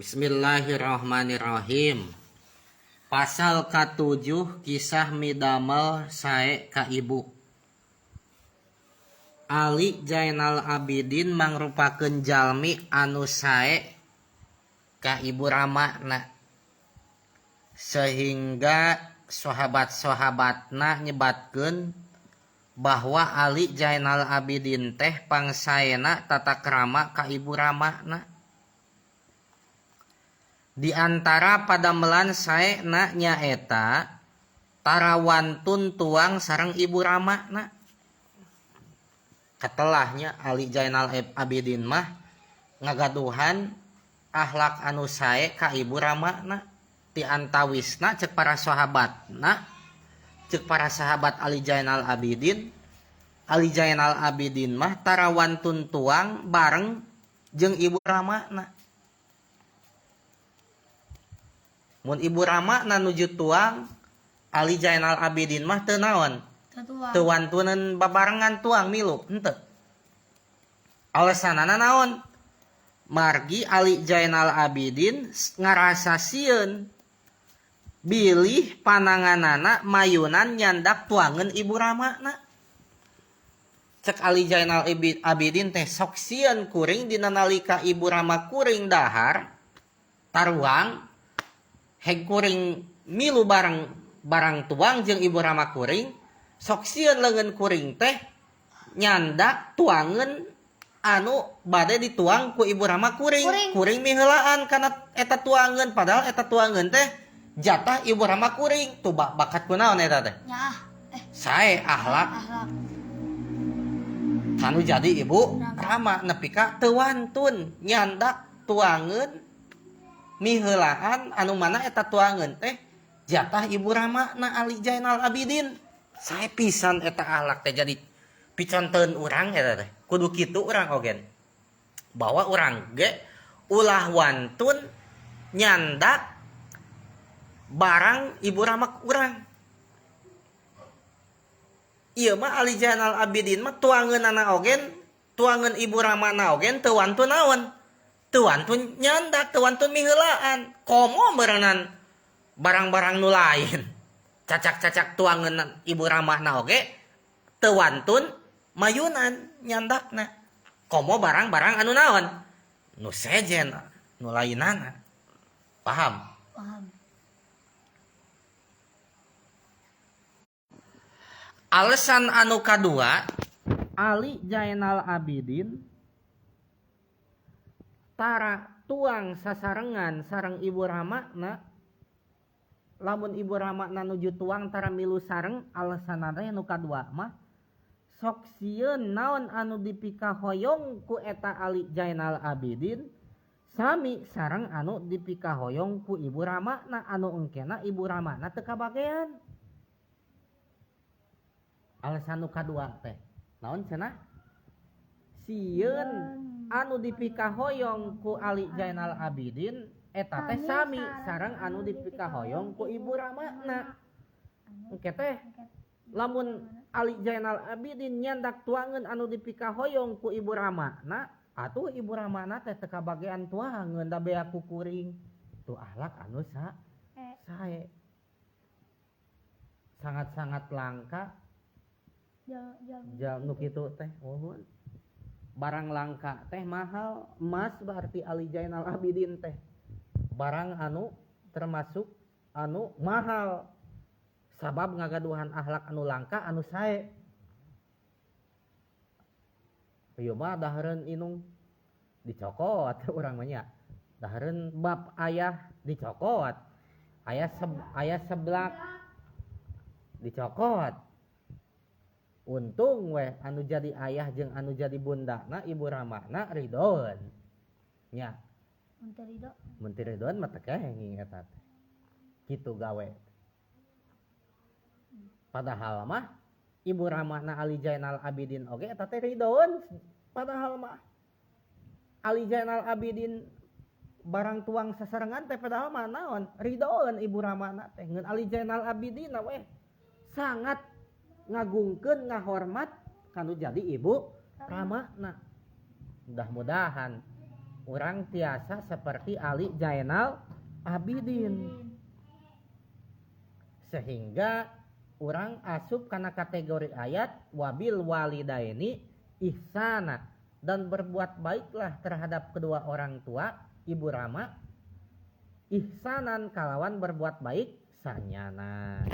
Bismillahirrahmanirrahim. Pasal ke-7 kisah midamel sae ka ibu. Ali Zainal Abidin mangrupakeun jalmi anu sae ka ibu ramana. Sehingga sahabat-sahabatna nyebatkeun bahwa Ali Zainal Abidin teh pangsaena tata krama ka ibu ramana. Di antara padamelan saena nyaeta tarawantun tuang sareng ibu ramana. Katelahnya Ali Zainal Abidin mah ngagaduhan akhlak anu sae ka ibu ramana. Ti antawisna cek para sahabatna, cek para sahabat Ali Zainal Abidin mah tarawantun tuang bareng jeung ibu ramana. Mun ibu ramana nuju tuang, Ali Zainal Abidin mah teu naon? Teu wantuneun babarengan tuang milu, henteu. Alasanana naon? Margi Ali Zainal Abidin ngarasa sieun bilih pananganana mayunan nyandak tuangeun ibu ramana. Cek Ali Zainal Abidin teh sok sieun kuring dina nalika ibu rama kuring dahar taruang heg kuring milu barang tuang jeung ibu rama kuring sok sieun leungeun kuring teh nyandak tuangeun anu bade dituang ku ibu rama kuring miheulaan kana eta tuangeun padahal eta tuangeun teh jatah ibu rama kuring tuh bakat kunaon eta teh nya sae akhlak anu jadi ibu rama nepi ka teu wantun nyandak tuangeun miheulaan anu mana eta tuangeun teh jatah ibu rama na Ali Zainal Abidin. Sae pisan eta akhlak teh jadi piconteun urang eta teh. Kudu kitu urang ogen. Bahwa urang ge ulah wantun nyandak barang ibu rama urang. Ieu mah Ali Zainal Abidin mah tuangeunana ogen, tuangeun ibu rama na ogen teu wantun naon? Teu wantun nyandak, teu wantun miheulaan. Komo meureunan barang-barang nu lain. Cacak-cacak tuangeun ibu ramahna oge teu wantun mayunan nyandakna. Komo barang-barang anu naon? Nu sejen, nu lainana. Paham? Paham. Alasan anu kadua, Ali Zainal Abidin tara tuang sasarengan sareng ibu ramana. Lamun ibu ramana nuju tuang tara milu sareng, alasanana anu kadua mah sok sieun naon anu dipikahoyong ku eta Ali Zainal Abidin sami sareng anu dipikahoyong ku ibu ramana anu engkena ibu ramana teu kabagean. Alasan nu kadua teh naon cenah? Sieun anu dipikahoyong ku Ali Zainal Abidin eta teh sami sareng anu dipikahoyong ku ibu ramana. Engke teh lamun Ali Zainal Abidin nyandak tuangeun anu dipikahoyong ku ibu ramana, atuh ibu ramana teh teu kabagean tuangeun da bea ku kuring. Tu akhlak anu sae. Sangat-sangat langka. Nu kitu teh mohon. Barang langka teh mahal, emas berarti Ali Zainal Abidin teh barang anu termasuk anu mahal sabab ngagaduhan akhlak anu langka anu sae. Ieu mah dahareun inung dicokot urang mah nya. Dahareun bab ayah dicokot. Ayah seblak dicokot. Untung weh anu jadi ayah jeung anu jadi bundana ibu ramana ridon. Nya. Mun teu ridon mah teu kenging eta teh. Kitu gawe. Padahal mah ibu ramana Ali Zainal Abidin oge eta teh ridon. Padahal mah Ali Zainal Abidin barang tuang sasarengan teh padahal mah naon? Ridon ibu ramana teh. Ngeun Ali Zainal Abidin weh sangat ngagungkeun ngahormat kanu jadi ibu ramana. Mudah-mudahan Urang tiasa seperti Ali Zainal Abidin. Sehingga urang asup kana kategori ayat wabil walidaini ihsana, dan berbuat baiklah terhadap kedua orang tua ibu rama ihsanan kalawan berbuat baik sanyana.